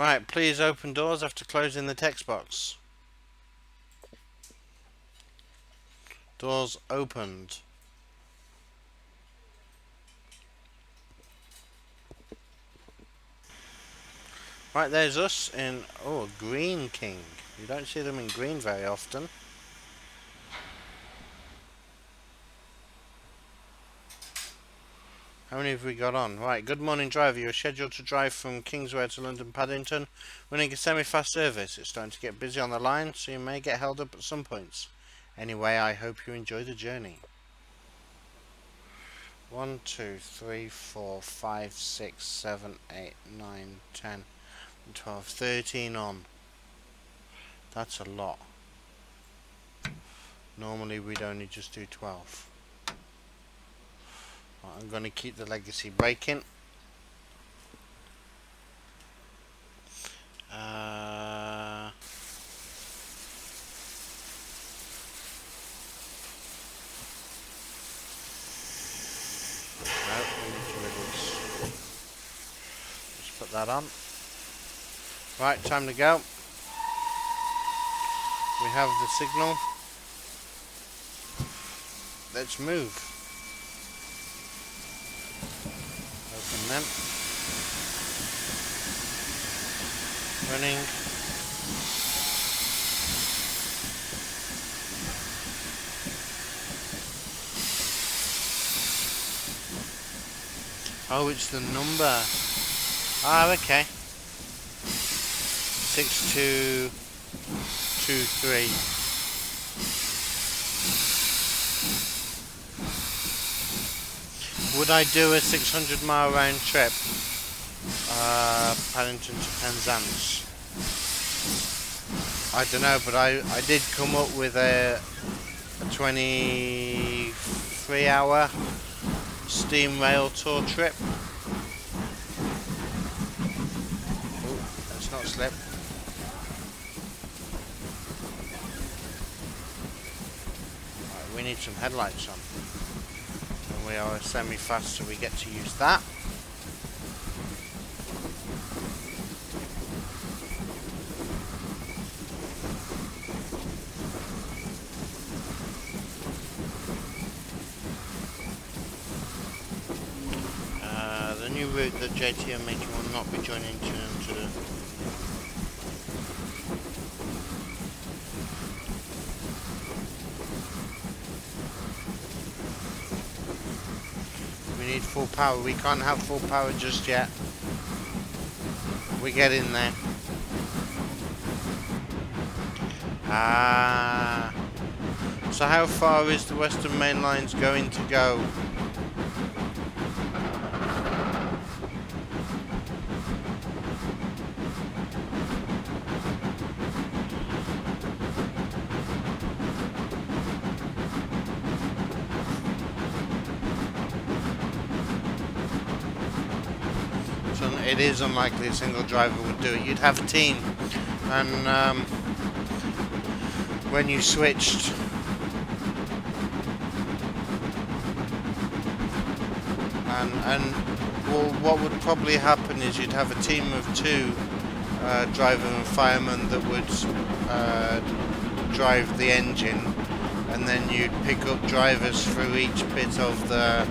Right, please open doors after closing the text box. Doors opened. Right, there's us in, oh, Green King. You don't see them in green very often. How many have we got on? Right, good morning driver. You're scheduled to drive from Kingsway to London Paddington, running a semi-fast service. It's starting to get busy on the line, so you may get held up at some points. Anyway, I hope you enjoy the journey. 1, 2, 3, 4, 5, 6, 7, 8, 9, 10, 12, 13 on. That's a lot. Normally we'd only just do 12. Right, I'm going to keep the legacy braking. No, we need to release. Just put that on. Right, time to go. We have the signal. Let's move. Open them. Running. Oh, it's the number. Ah, okay. 6223. Would I do a 600-mile round trip? Paddington to Penzance. I don't know, but I did come up with a 23-hour steam rail tour trip. Oh, let's not slip. Right, we need some headlights on. And we are a semi-fast, so we get to use that. The new route that JT are making will not be joining to the We need full power. We can't have full power just yet. We get in there. So how far is the Western Main Line's going to go? It is unlikely a single driver would do it. You'd have a team, and when you switched, and well, what would probably happen is you'd have a team of 2 driver and firemen that would drive the engine, and then you'd pick up drivers through each bit of the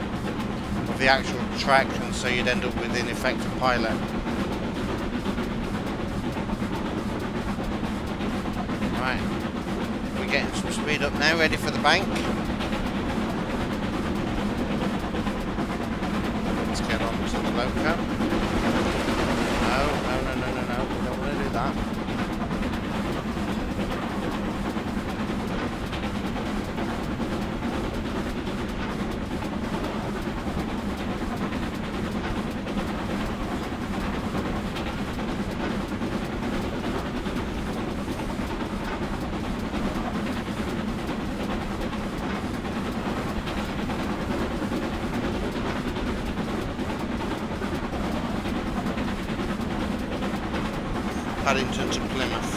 actual track, and so you'd end up with in effect a pilot. Right, we're getting some speed up now, ready for the bank. Let's get on to the loco. No, we don't want to do that. Paddington to Plymouth.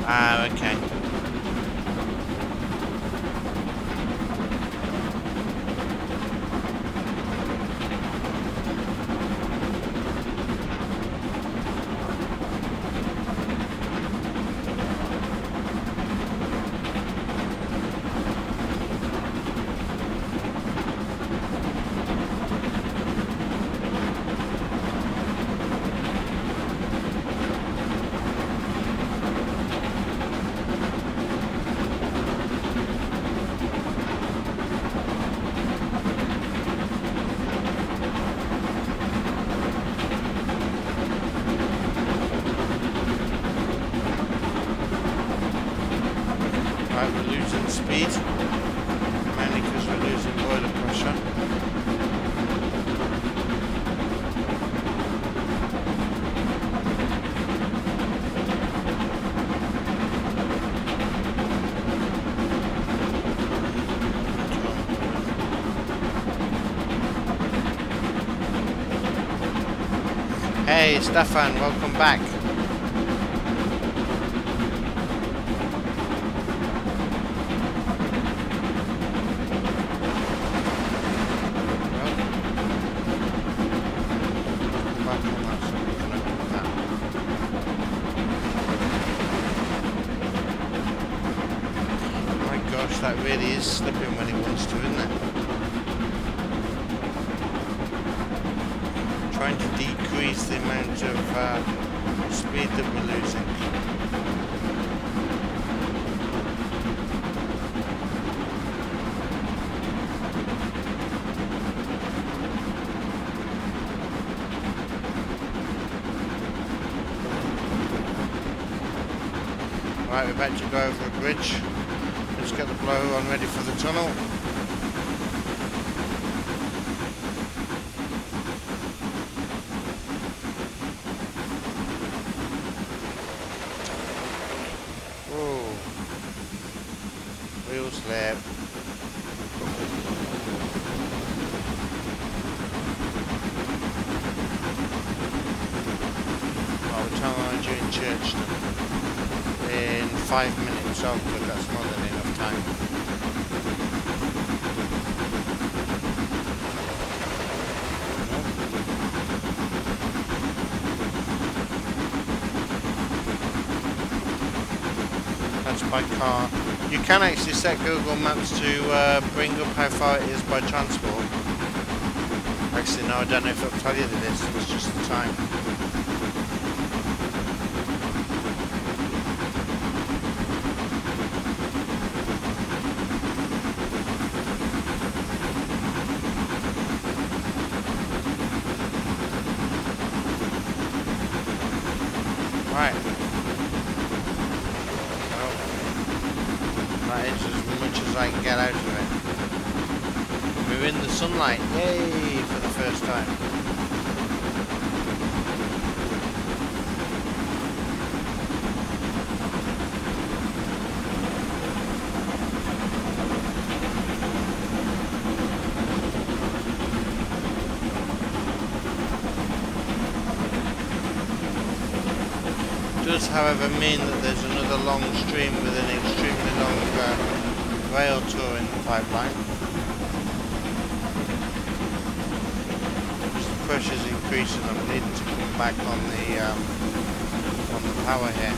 Ah, okay. speed, mainly because we're losing boiler pressure. Hey Stefan, welcome back. That really is slipping when it wants to, isn't it? Trying to decrease the amount of speed that we're losing. Right, we're about to go over a bridge. Let's get the blow on ready for the tunnel. Whoa. Wheel slip. Well, we're time during Churchton. In 5 minutes. Oh good, that's more than enough time. That's by car. You can actually set Google Maps to bring up how far it is by transport. Actually no, I don't know if it'll tell you the distance, it's just the time. Right. Well, that is as much as I can get out of it. We're in the sunlight, yay, for the first time. Does, however, mean that there's another long stream with an extremely long rail tour in the pipeline. As the pressure's increasing, I'm needing to come back on the power here.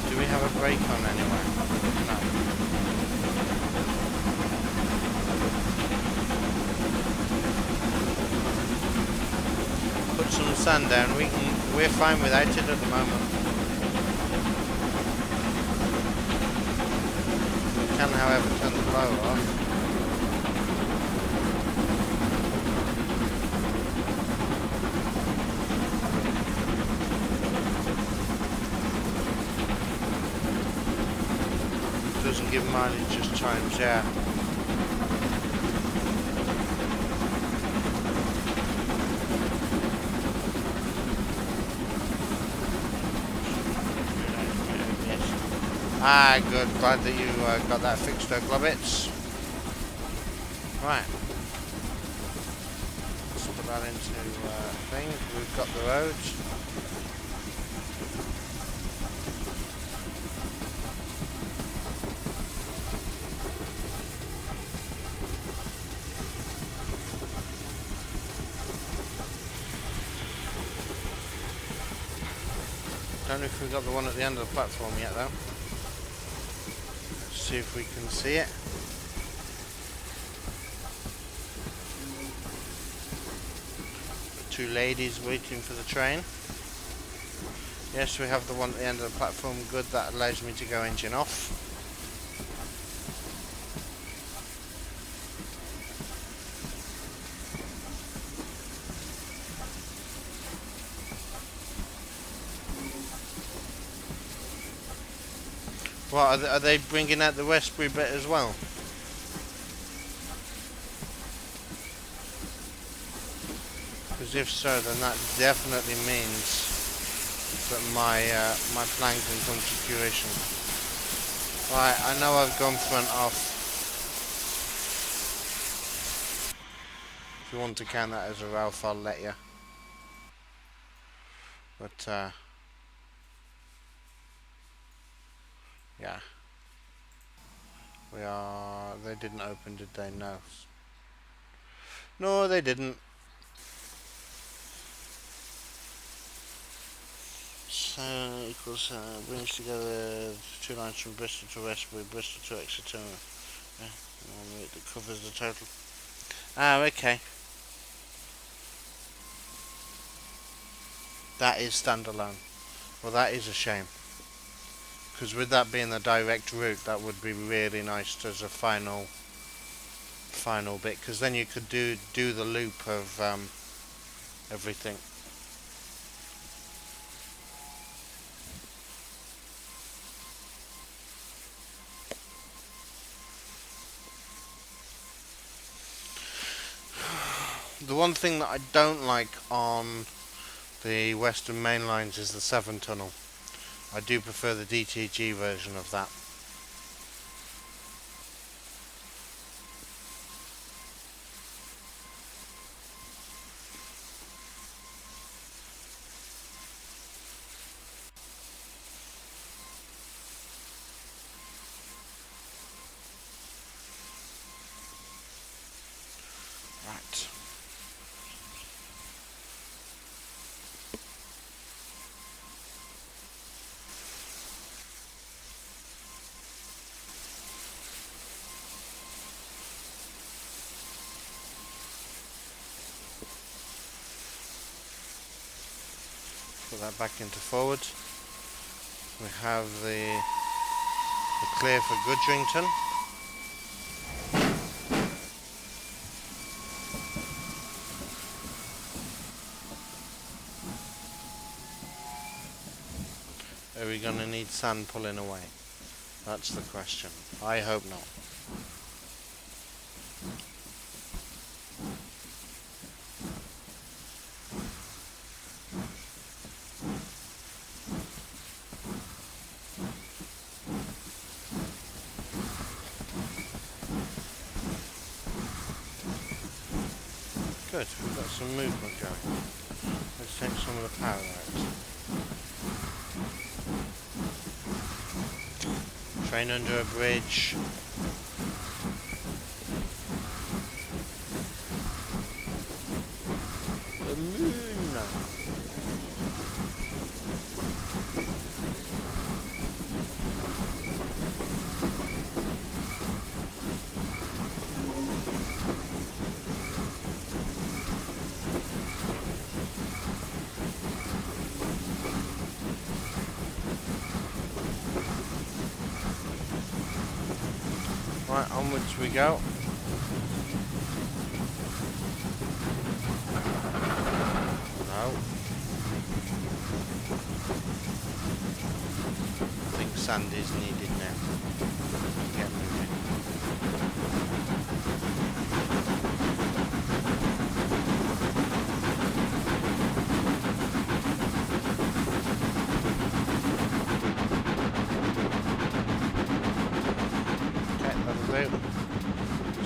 Do we have a brake on anywhere? No. Put some sand down. We're fine without it at the moment. We can, however, turn the blower off. It doesn't give mileage, just times, yeah. Ah, good. Glad that you got that fixed, Globbits. Right. Let's put that into thing. We've got the roads. Don't know if we've got the one at the end of the platform yet, though. See if we can see it. Two ladies waiting for the train. Yes, we have the one at the end of the platform. Good, that allows me to go engine off. What, are they bringing out the Westbury bit as well? Because if so, then that definitely means that my plan can come to fruition. Right, I know I've gone front off. If you want to count that as a Ralph, I'll let you. But yeah, we are. They didn't open, did they? No. No, they didn't. So equals brings together two lines from Bristol to Westbury, Bristol to Exeter. Yeah, that covers the total. Ah, okay. That is standalone. Well, that is a shame. Because with that being the direct route, that would be really nice as a final bit. Because then you could do the loop of everything. The one thing that I don't like on the Western Main Lines is the Severn Tunnel. I do prefer the DTG version of that. Right. Put that back into forward. We have the clear for Gudrington. Are we going to need sand pulling away? That's the question. I hope not. Good, we've got some movement going. Let's take some of the power out. Train under a bridge. The moon! Right, onwards we go. No. I think sand is needed now. Get moving.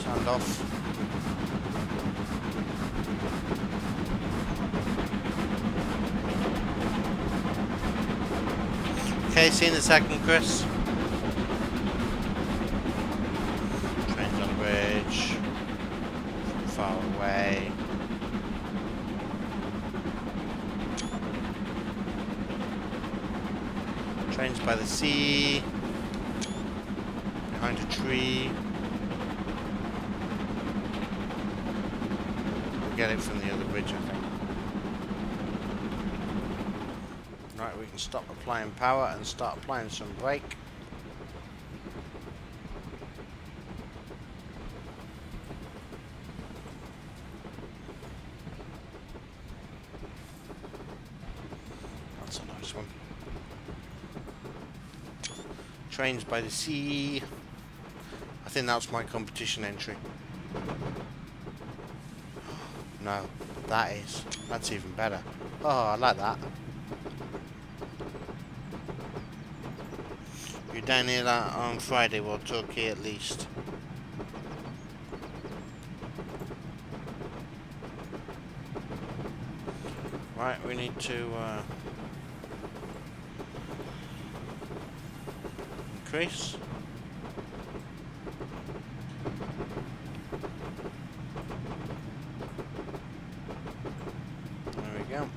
Sand off. Okay, see you in a second, Chris. Trains on the bridge. Far away. Trains by the sea. Behind a tree. Get it from the other bridge, I think. Right, we can stop applying power and start applying some brake. That's a nice one. Trains by the sea. I think that's my competition entry. No, that's even better. Oh, I like that. You're down here on Friday, we'll talk here at least. Right, we need to increase. There we go.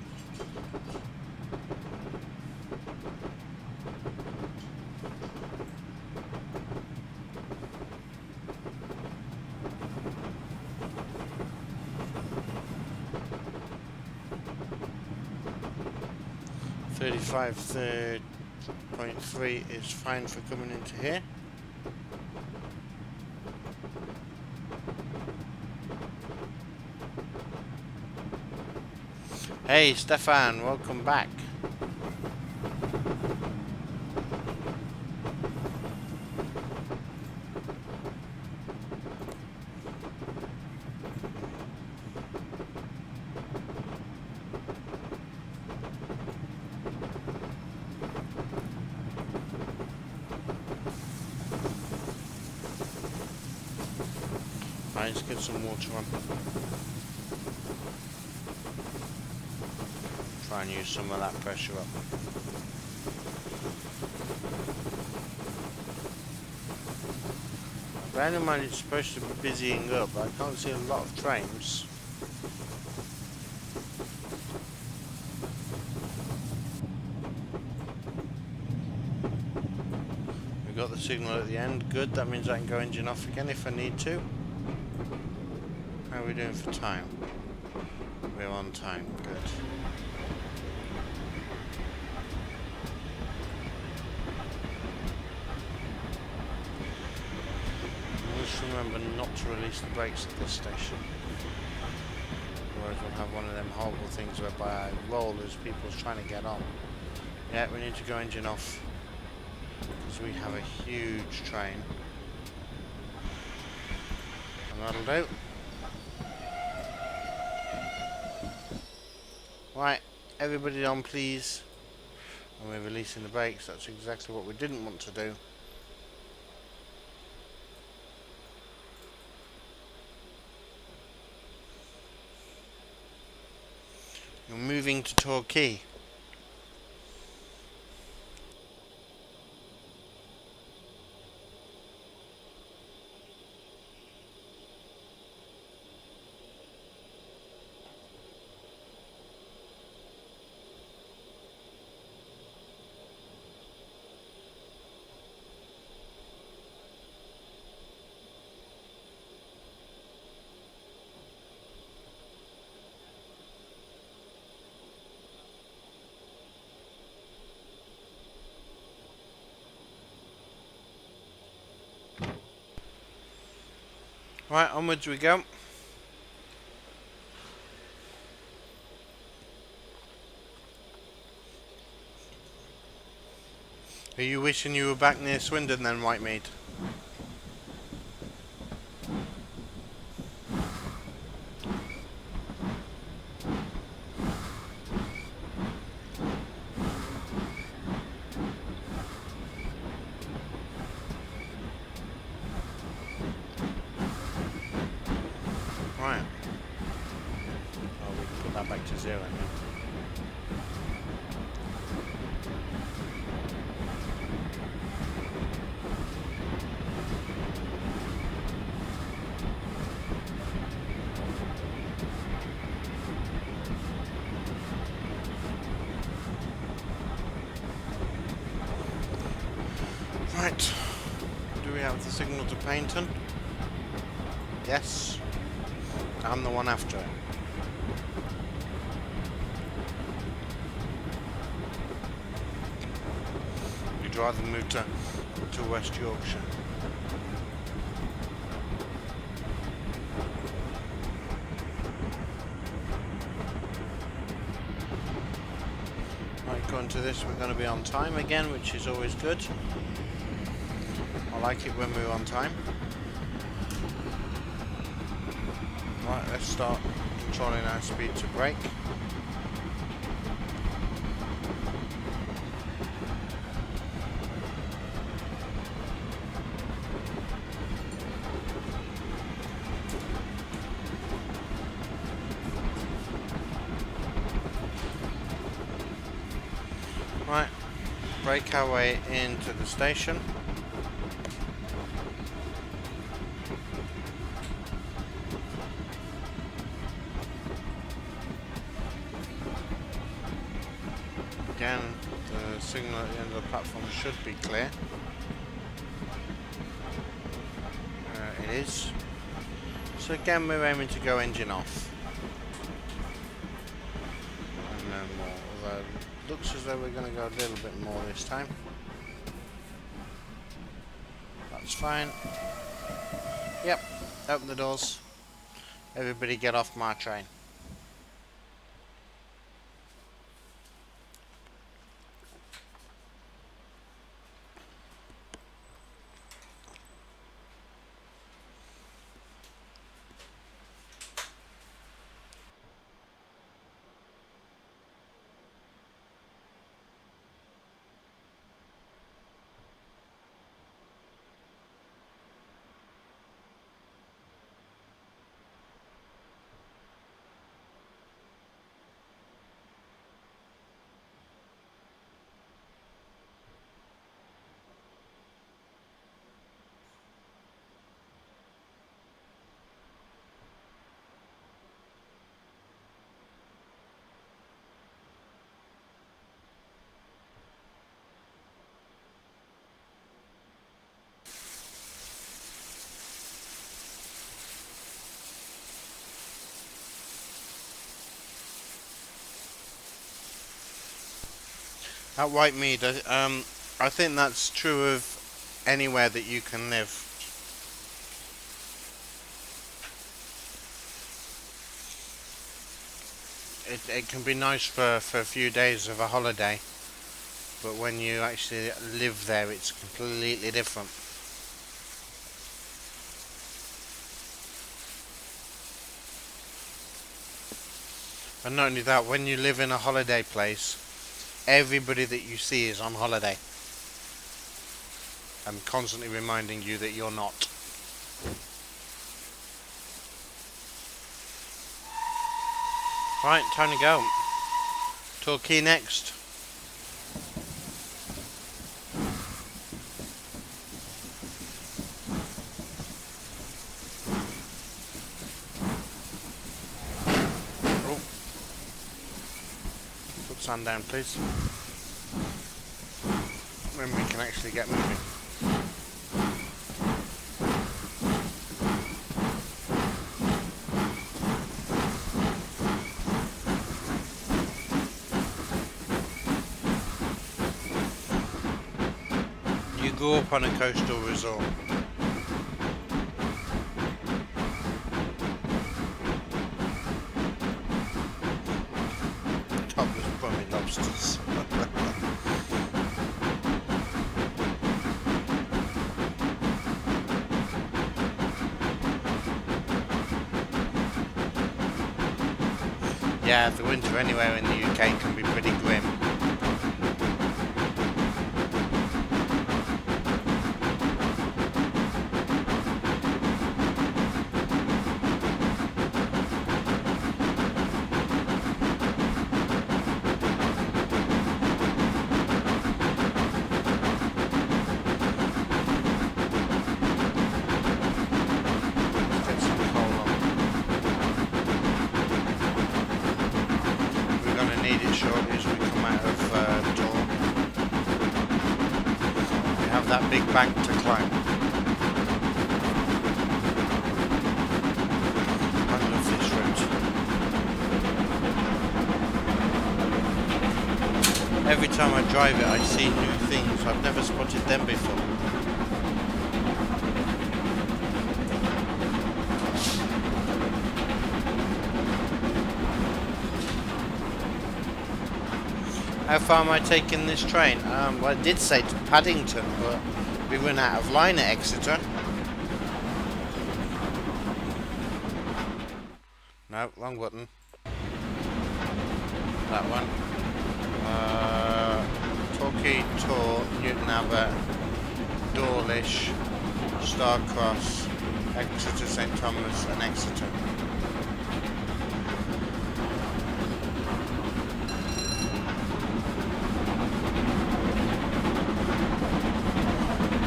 .3 is fine for coming into here. Hey Stefan, welcome back. Right, let's get some water on. Try and use some of that pressure up. Bear in mind it's supposed to be busying up, but I can't see a lot of trains. We've got the signal at the end, good, that means I can go engine off again if I need to. How are we doing for time? We're on time, good. Just remember not to release the brakes at this station. Otherwise we'll have one of them horrible things whereby I roll as people's trying to get on. Yeah, we need to go engine off. Because we have a huge train. And that'll do. Right, everybody on please. And we're releasing the brakes, that's exactly what we didn't want to do. You're moving to Torquay. Right, onwards we go. Are you wishing you were back near Swindon then, Whitemead? Right. Oh, we can put that back to 0 now. Right. Do we have the signal to Paignton? Yes. I'm the one after it. We'd rather move to West Yorkshire. Right, going to this, we're going to be on time again, which is always good. like it when we're on time. Right, let's start controlling our speed to brake. Right, brake our way into the station. Again, the signal at the end of the platform should be clear. It is. So again, we're aiming to go engine off. And no more. Although it looks as though we're going to go a little bit more this time. That's fine. Yep, open the doors. Everybody get off my train. At Whitemead, I think that's true of anywhere that you can live. It can be nice for a few days of a holiday, but when you actually live there, it's completely different. And not only that, when you live in a holiday place, everybody that you see is on holiday. I'm constantly reminding you that you're not. Right, time to go. Torquay next. Oh. Put sand down, please. When we can actually get moving. You grew up on a coastal resort. Topless bunny lobsters. Yeah, the winter anywhere in the UK can be pretty grim. That big bank to climb. I love this route. Every time I drive it, I see new things. I've never spotted them before. How far am I taking this train? Well, I did say to Paddington, but We run out of line at Exeter. No, wrong button. That one. Torquay, Tor, Newton Abbot, Dawlish, Starcross, Exeter, St Thomas and Exeter.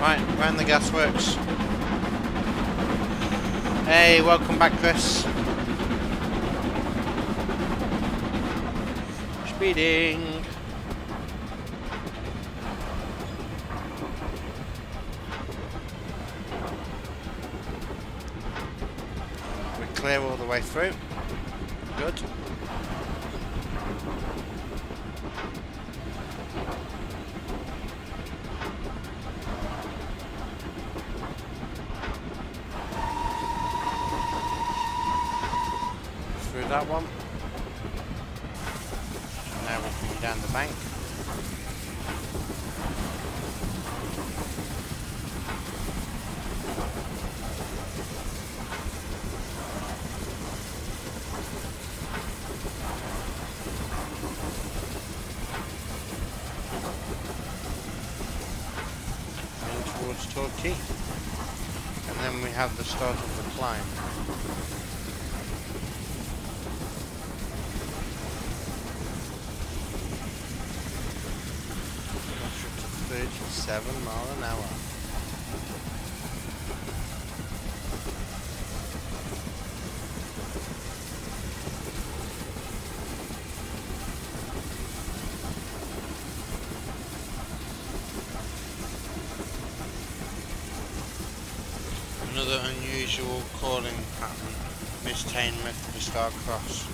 Right, round the gasworks. Hey, welcome back, Chris. Speeding. We're clear all the way through. Good. Through that one. Now we're coming down the bank. In towards Torquay. And then we have the start of the climb. 37 miles an hour. Another unusual calling pattern, mistainment for Starcross.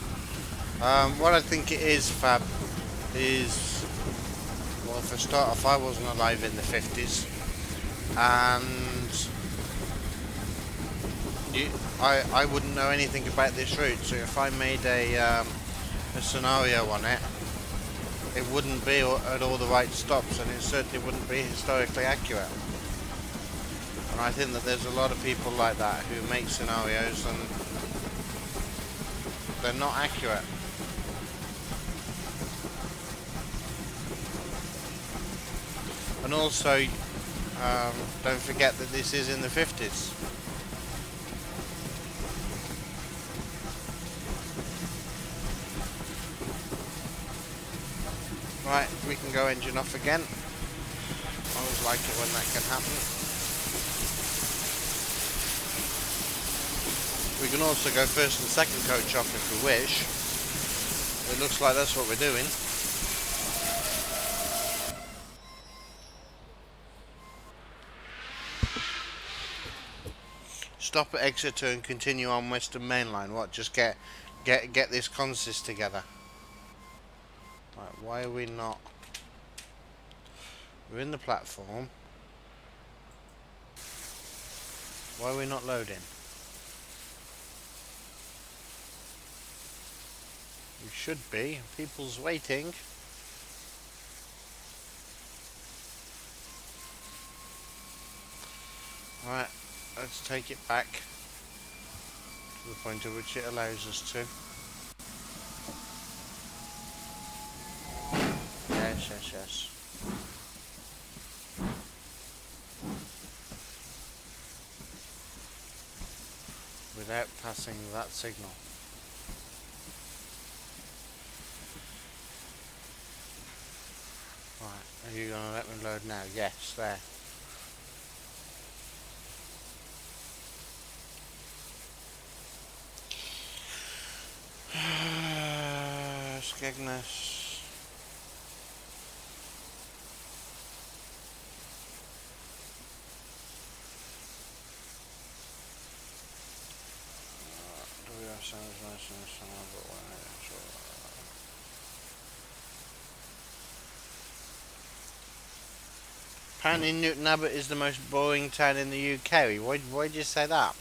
What I think it is, Fab, is, well, for a start off, I wasn't alive in the 50s, and I wouldn't know anything about this route, so if I made a scenario on it, it wouldn't be at all the right stops, and it certainly wouldn't be historically accurate. And I think that there's a lot of people like that who make scenarios and they're not accurate. And also, don't forget that this is in the 50s. Right, we can go engine off again. I always like it when that can happen. We can also go first and second coach off if we wish. It looks like that's what we're doing. Stop at Exeter and continue on Western Main Line. What? Just get this consist together. Right, why are we not? We're in the platform. Why are we not loading? We should be. People's waiting. Right, let's take it back to the point at which it allows us to. Yes, yes, yes. Without passing that signal. Right, are you going to let me load now? Yes, there. Skegness. Apparently Newton Abbot is the most boring town in the UK. Why'd you say that?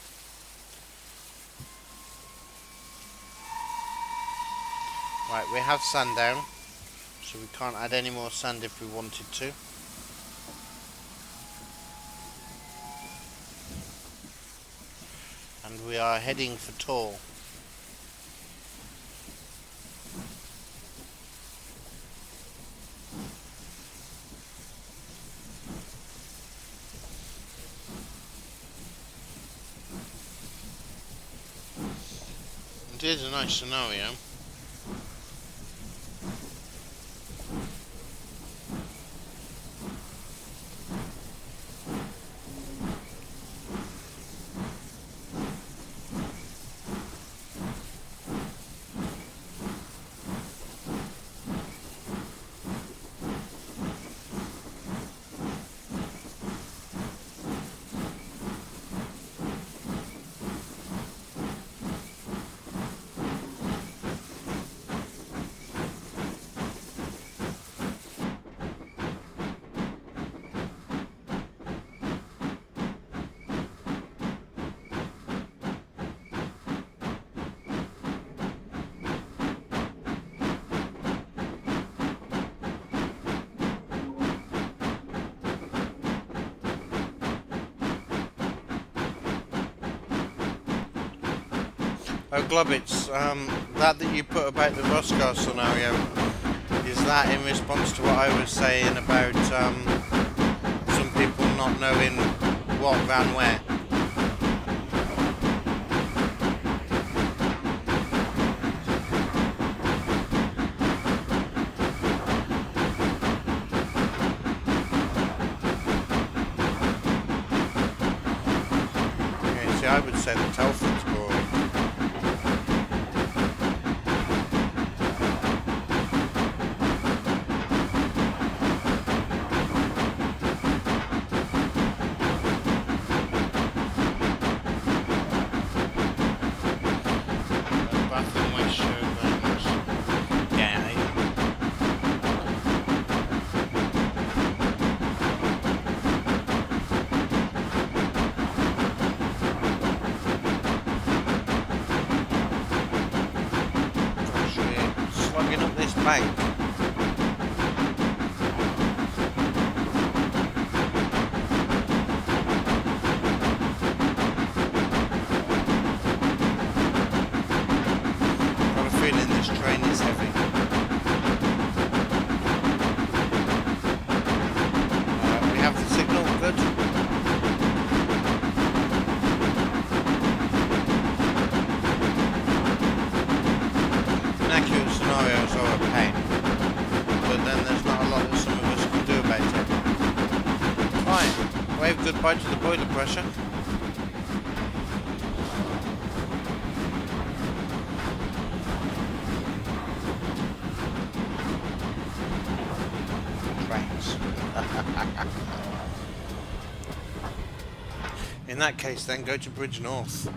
Right, we have sand down, so we can't add any more sand if we wanted to. we are heading for Tor. It is a nice scenario. Oh, Globbits, that you put about the Roscar scenario, is that in response to what I was saying about some people not knowing what ran where? Okay, see, I would say the Telford's boring. Bank. Got a feeling this train is heavy. We have the signal, good. Inaccurate scenarios are a pain, but then there's not a lot that some of us can do about it. Fine, wave goodbye to the boiler pressure. Trains. In that case then, go to Bridge North.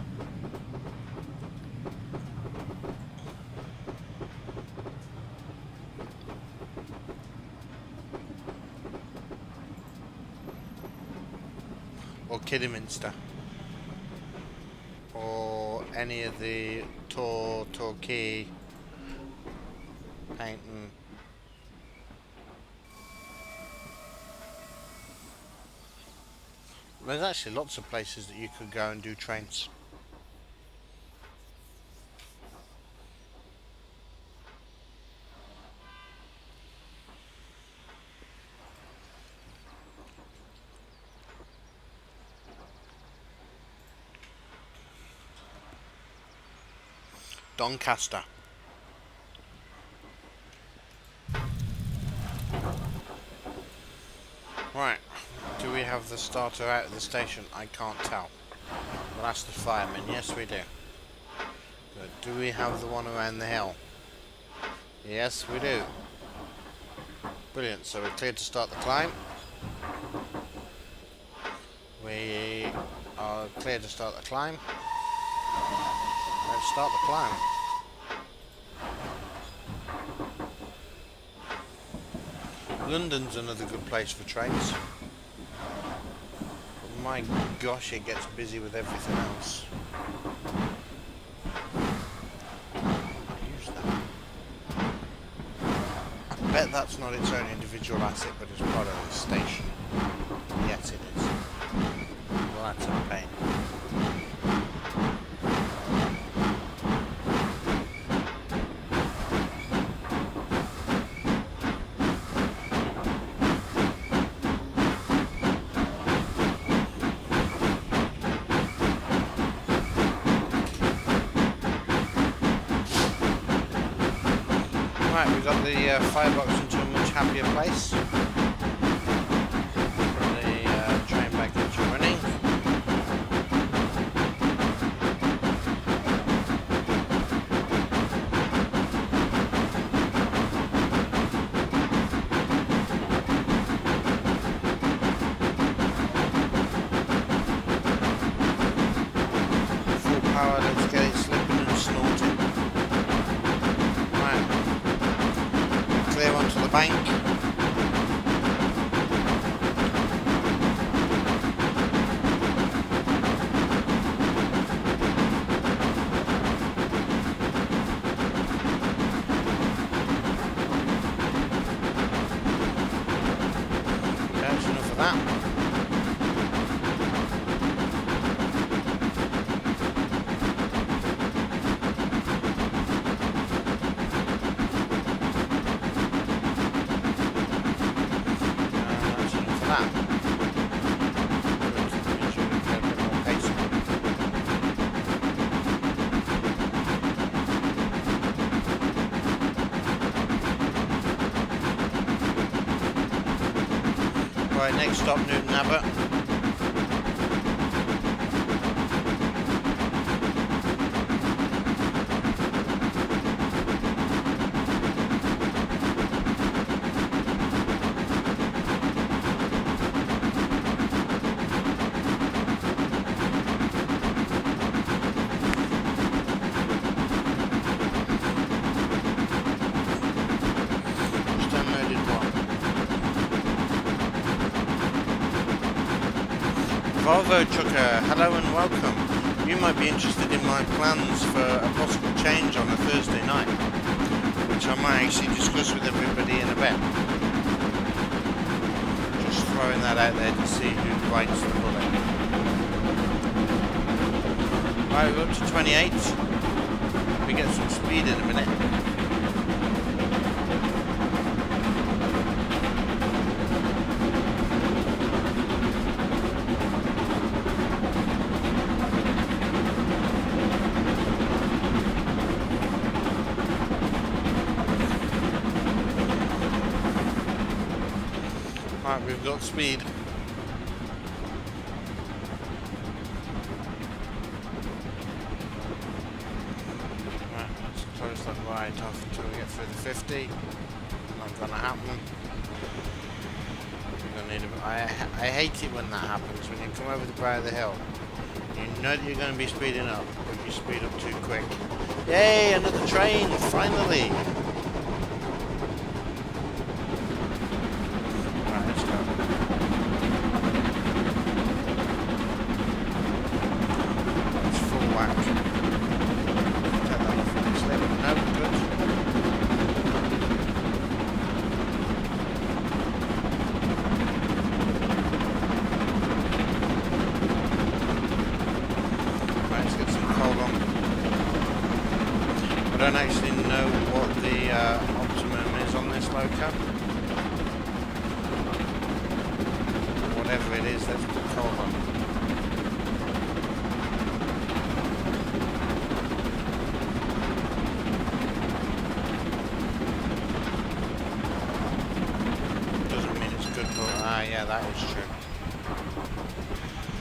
Or Kidderminster, or any of the Torquay, Paynton. There's actually lots of places that you could go and do trains. Doncaster. Right, do we have the starter out of the station? I can't tell. We'll ask the fireman. Yes, we do. Good. Do we have the one around the hill? Yes, we do. Brilliant, so we're clear to start the climb. We are clear to start the climb. Let's start the climb. London's another good place for trains. But my gosh, it gets busy with everything else. Use that. I bet that's not its own individual asset, but it's part of the station. Yes, it is. Well, that's a pain. Right, we've got the firebox into a much happier place. Put the train back into running. Full power, let's get it slipping and snorting. Right. Clear onto the bank. That's enough of that. Right, next stop, Newton Abbot. Just unloaded one. Volvo Trucker, hello and welcome. You might be interested in my plans for a possible change on a Thursday night, which I might actually discuss with everybody in a bit. Just throwing that out there to see who bites the bullet. Right, we're up to 28. We get some speed in a minute. Right, we've got speed. Right, let's close that right off until we get through the 50. Not gonna happen. We're gonna need I hate it when that happens, when you come over the brow of the hill. You know that you're going to be speeding up, but you speed up too quick. Yay, another train, finally! I don't actually know what the optimum is on this loco. Whatever it is, let's put coal on. Doesn't mean it's good for... Ah, yeah, that is true.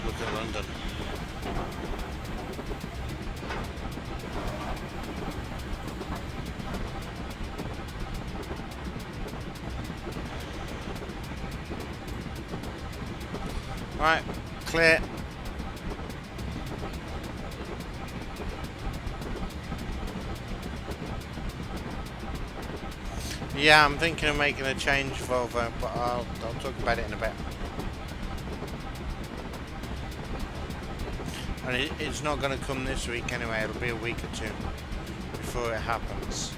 Look at London. Right, clear. Yeah, I'm thinking of making a change, Volvo, but I'll talk about it in a bit. And it's not going to come this week anyway, it'll be a week or two before it happens.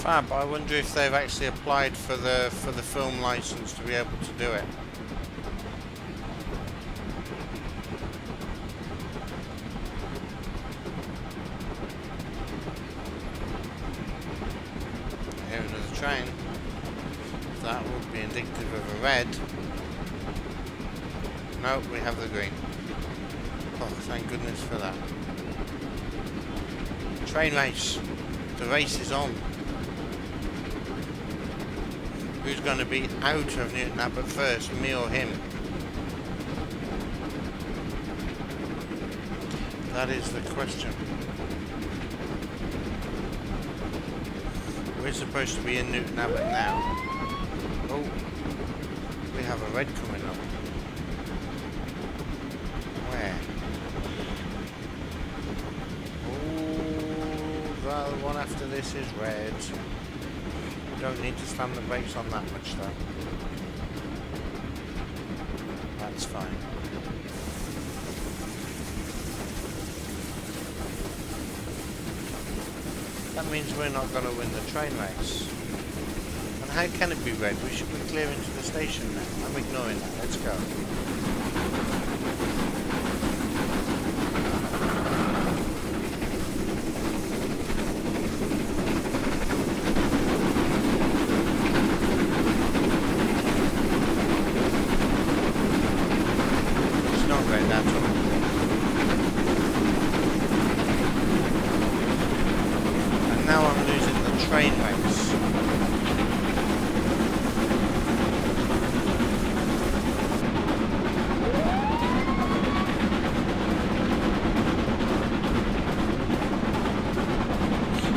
Fab. I wonder if they've actually applied for the film license to be able to do it. Here another train. That would be indicative of a red. No, we have the green. Oh, thank goodness for that. Train race. The race is on. Who's going to be out of Newton Abbot first, me or him? That is the question. We're supposed to be in Newton Abbot now. Oh, we have a red coming up. Where? Oh, the one after this is red. Don't need to slam the brakes on that much though. That's fine. That means we're not going to win the train race. And how can it be red? We should be clear into the station now. I'm ignoring that. Let's go.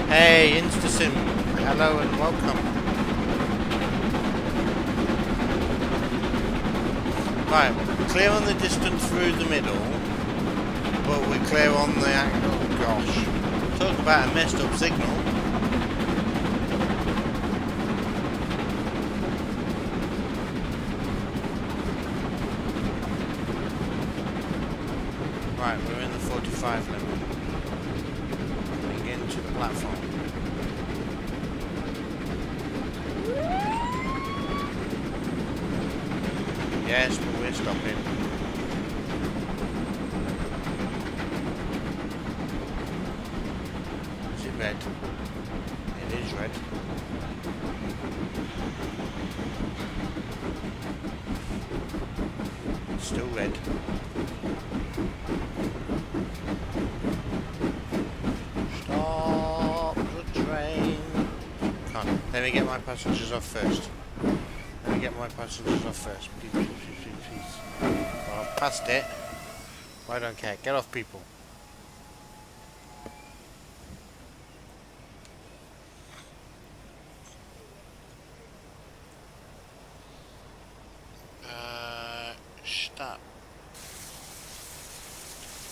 Hey, InstaSim, hello and welcome. Right, clear on the distance through the middle, but we're clear on the angle. Oh gosh, talk about a messed up signal. Right, we're in the 45 limit. Getting to the platform. Yes, but we're stopping. Is it red? It is red. It's still red. Stop the train. Come on, let me get my passengers off first. Let me get my passengers off first. Please, please, please, please, please. Well, I've passed it. I don't care. Get off, people. Stop.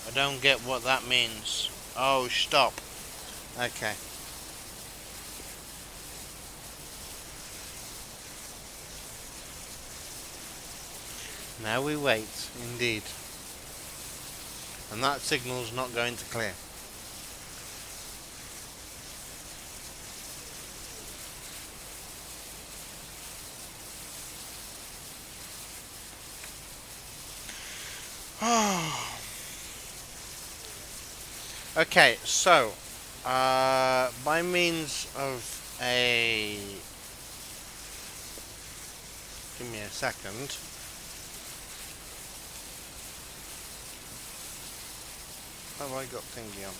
I don't get what that means. Oh, stop. Okay. Now we wait, indeed. And that signal's not going to clear. Okay, so by means of a, give me a second. Have I got thingy on?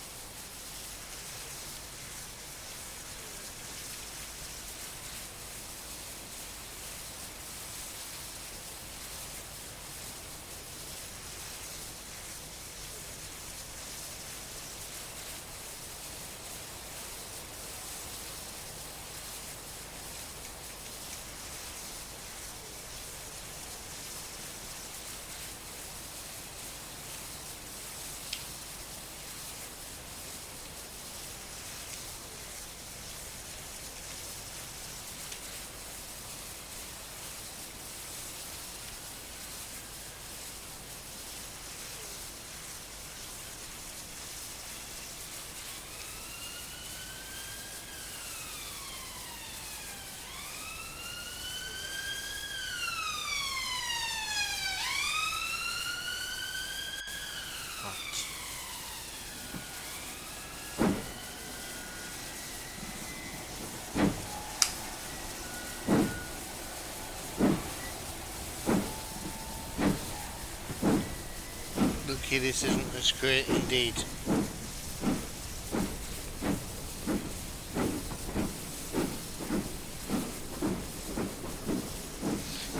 lucky this isn't a screw indeed.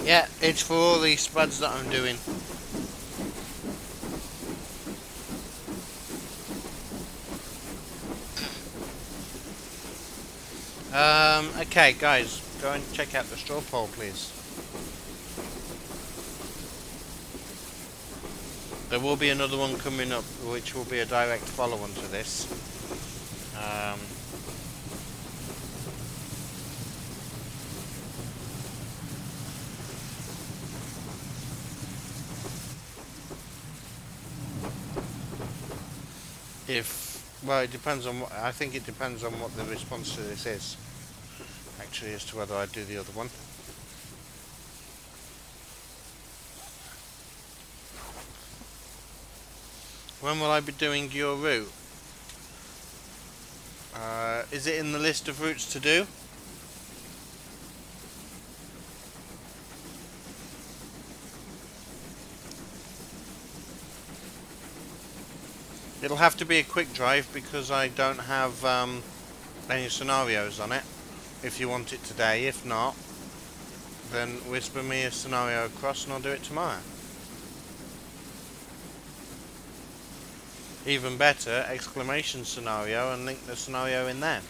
Yeah, it's for all these spuds that I'm doing. Okay guys, go and check out the straw pole please. There will be another one coming up which will be a direct follow-on to this. Well, it depends on what, I think it depends on what the response to this is, actually, as to whether I do the other one. When will I be doing your route? Is it in the list of routes to do? It'll have to be a quick drive because I don't have any scenarios on it. If you want it today, if not, then whisper me a scenario across and I'll do it tomorrow. Even better, exclamation scenario and link the scenario in there.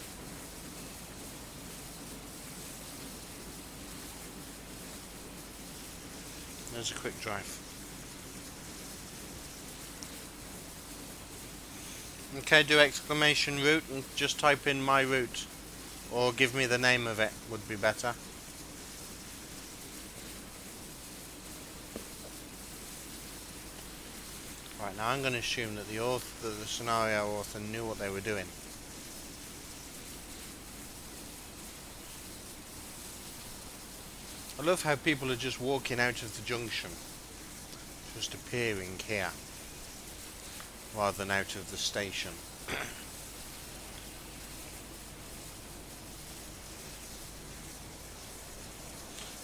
There's a quick drive. Okay, do exclamation route and just type in my route, or give me the name of it would be better. Right, now I'm going to assume that the scenario author knew what they were doing. I love how people are just walking out of the junction, just appearing here, rather than out of the station.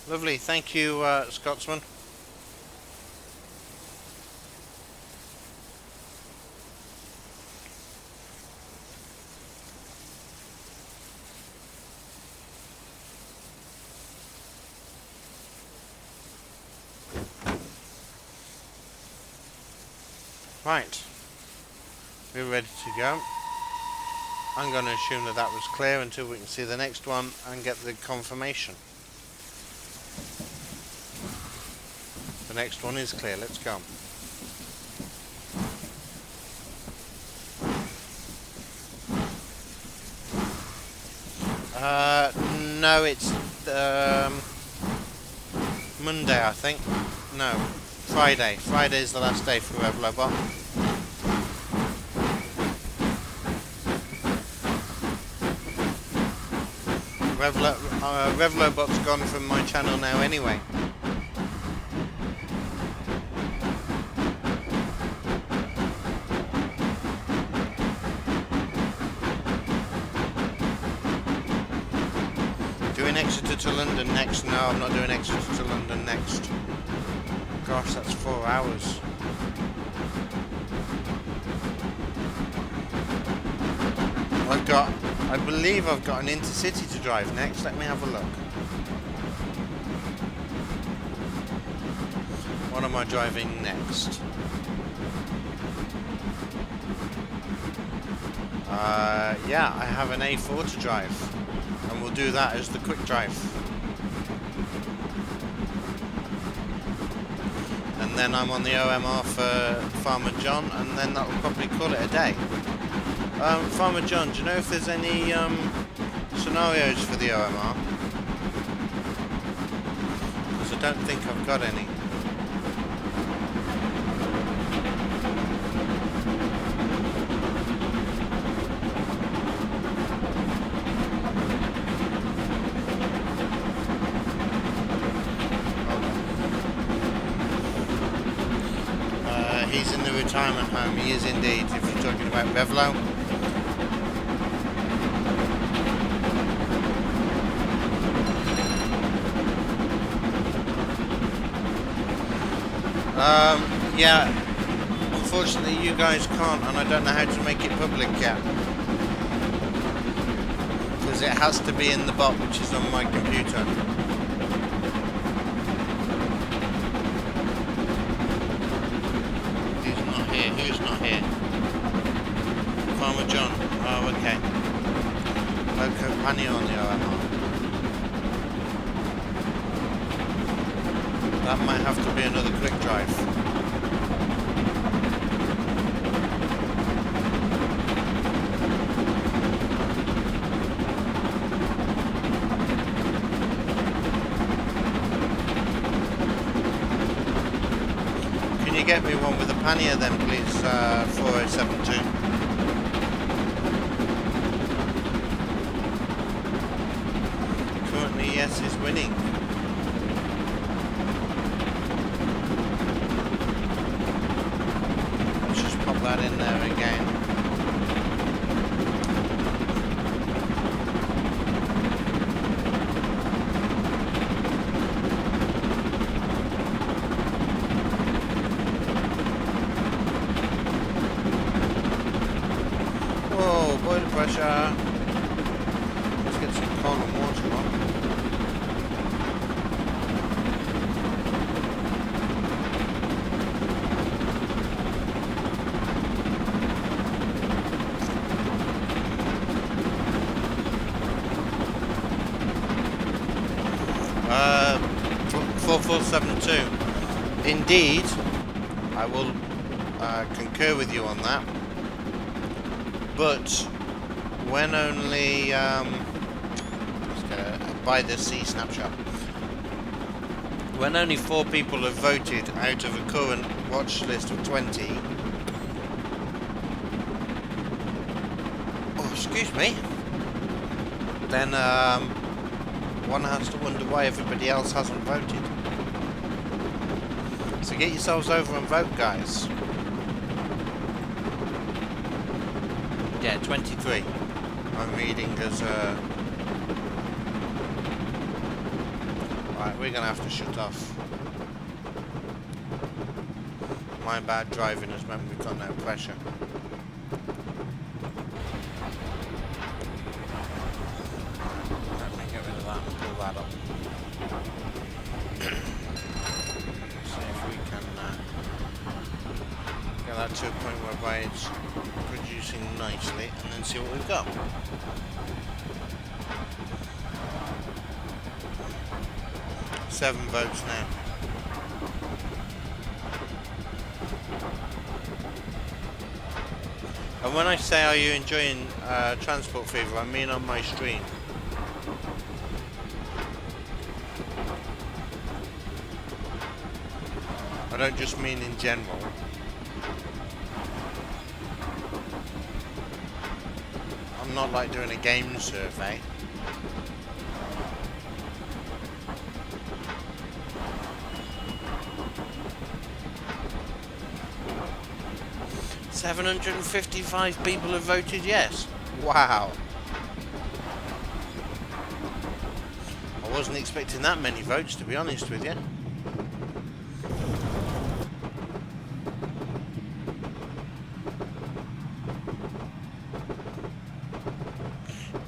Lovely, thank you, Scotsman. Right, we're ready to go. I'm going to assume that that was clear until we can see the next one and get the confirmation. The next one is clear, let's go. No, it's Monday, I think. No, Friday. Friday is the last day for Revlobot. Revlobot's gone from my channel now anyway. Doing Exeter to London next? No, I'm not doing Exeter to London next. Gosh, that's 4 hours. I believe I've got an intercity to drive next. Let me have a look. What am I driving next? Yeah, I have an A4 to drive, and we'll do that as the quick drive. And then I'm on the OMR for Farmer John, and then that'll probably call it a day. Farmer John, do you know if there's any scenarios for the OMR? Because I don't think I've got any. He's in the retirement home, he is indeed, if you're talking about Revlo. Yeah, Unfortunately, you guys can't, and I don't know how to make it public yet. Because it has to be in the bot, which is on my computer. Who's not here? Who's not here? Farmer John. Oh, okay. Loco Panio on the OMR. That might have to be another quick drive. Can you get me one with a pannier then, please, 4072? Currently, yes, is winning. Let's just pop that in there again. Whoa, boiler pressure. Let's get some cold and water on. Uh, 4472. Indeed, I will concur with you on that. But when only let's go buy the C snapshot. When only 4 people have voted out of a current watch list of 20. Oh, excuse me. Then one has to wonder why everybody else hasn't voted. So get yourselves over and vote, guys. Yeah, 23. I'm reading as right, we're gonna have to shut off. My bad driving has meant we've got no pressure. Let me get rid of that and pull that up. See if we can get that to a point whereby it's producing nicely, and then see what we've got. Seven votes now. And when I say are you enjoying Transport Fever, I mean on my stream. I don't just mean in general. I'm not like doing a game survey. $755 people have voted yes. Wow. I wasn't expecting that many votes, to be honest with you.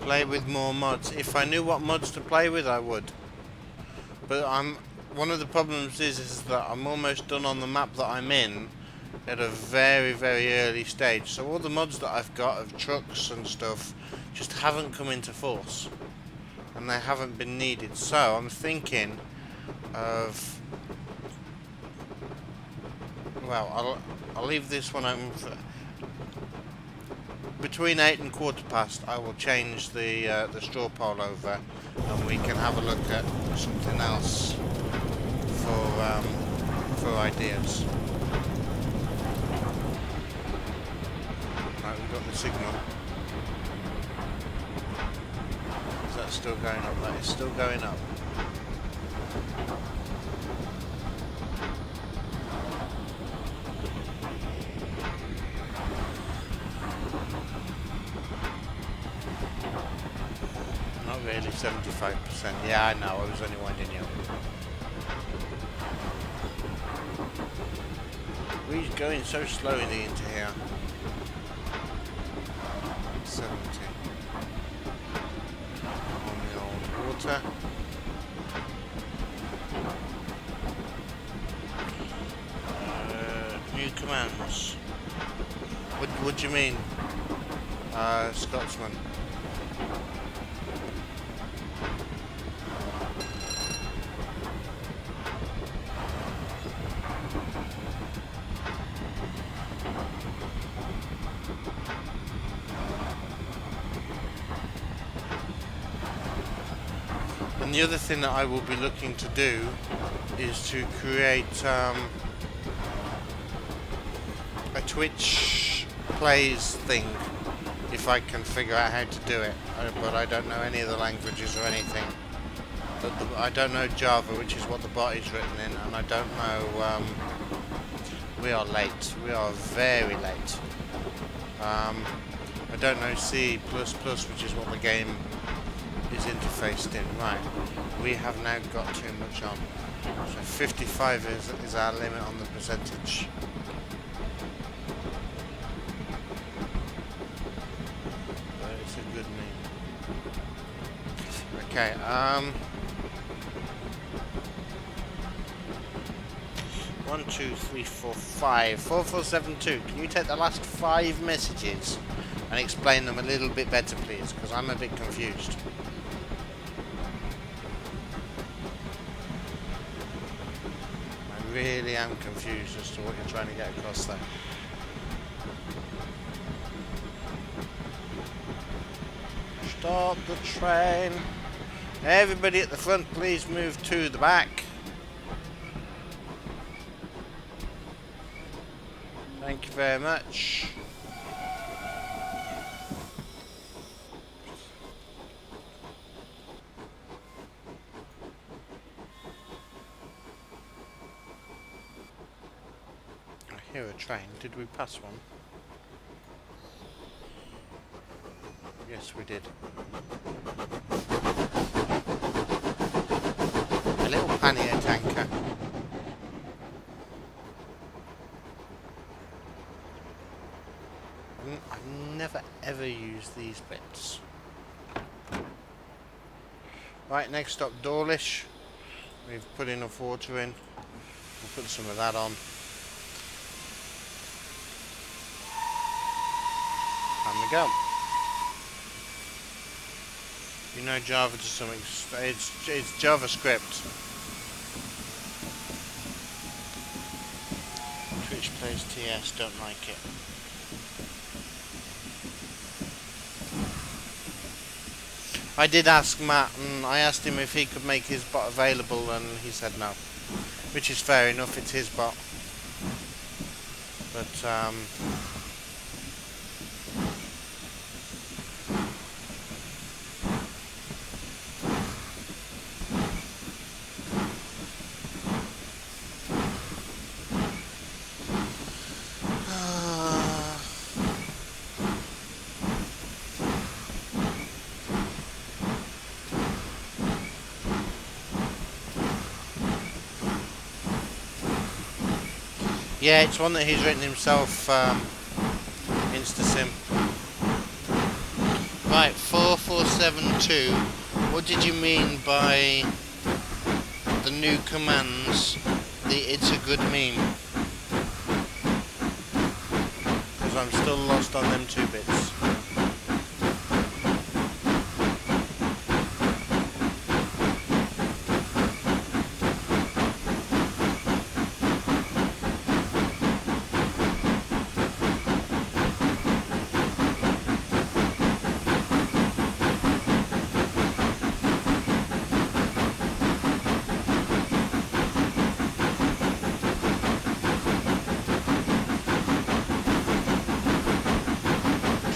Play with more mods. If I knew what mods to play with, I would. But one of the problems is that I'm almost done on the map that I'm in at a very, very early stage. So all the mods that I've got of trucks and stuff just haven't come into force. And they haven't been needed. So I'm thinking of... Well, I'll leave this one open for... Between 8 and 15:15, I will change the straw pole over, and we can have a look at something else for ideas. Right, we've got the signal. Is that still going up? That is still going up. Really, 75%. Yeah, I know, I was only winding you up. We're going so slowly into here. 70. On the old water. New commands. What do you mean? Scotsman. And the other thing that I will be looking to do is to create a Twitch plays thing, if I can figure out how to do it. But I don't know any of the languages or anything. I don't know Java, which is what the bot is written in, and I don't know. We are late. We are very late. I don't know C++, which is what the game is interfaced in. Right, we have now got too much on. So 55 is our limit on the percentage. But it's a good meme. Okay, 1, 2, 3, 4, 5. 4472. Can you take the last 5 messages and explain them a little bit better, please? Because I'm a bit confused. I really am confused as to what you're trying to get across there. Stop the train. Everybody at the front, please move to the back. Thank you very much. I hear a train. Did we pass one? Yes, we did. A little pannier tanker. I've never ever used these bits. Right, next stop, Dawlish. We've put enough water in. We'll put some of that on. And we go. You know Java to some extent. It's JavaScript. Twitch plays TS, don't like it. I did ask Matt, and I asked him if he could make his bot available, and he said no. Which is fair enough, it's his bot. But, yeah, it's one that he's written himself, InstaSim. Right, 4472. What did you mean by the new commands, the it's a good meme? Because I'm still lost on them 2 bits.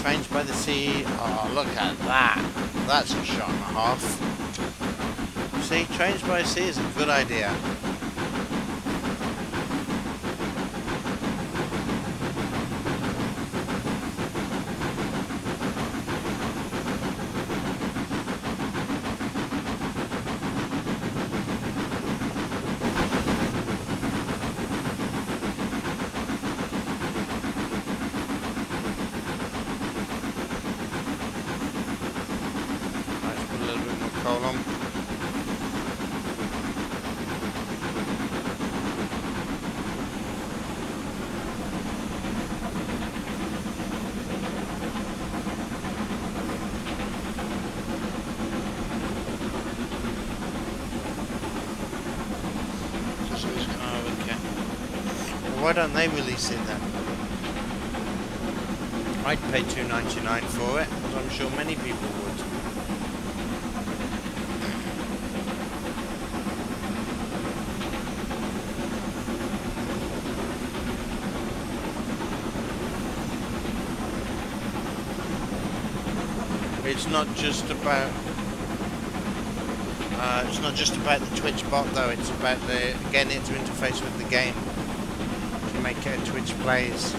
Trains by the sea. Oh, look at that. That's a shot and a half. See, trains by the sea is a good idea. column. Oh, okay. Well, why don't they release it then? I'd pay $2.99 for it, as I'm sure many people would. It's not just about the Twitch bot though. It's about getting it to interface with the game to make it a Twitch plays.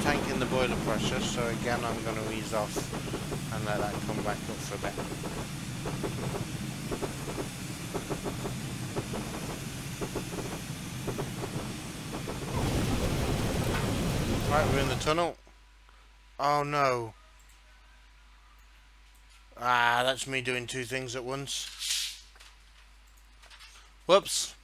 Tanking the boiler pressure, so again I'm going to ease off and let that come back up for a bit. Right, we're in the tunnel. Oh no. Ah, that's me doing two things at once. Whoops.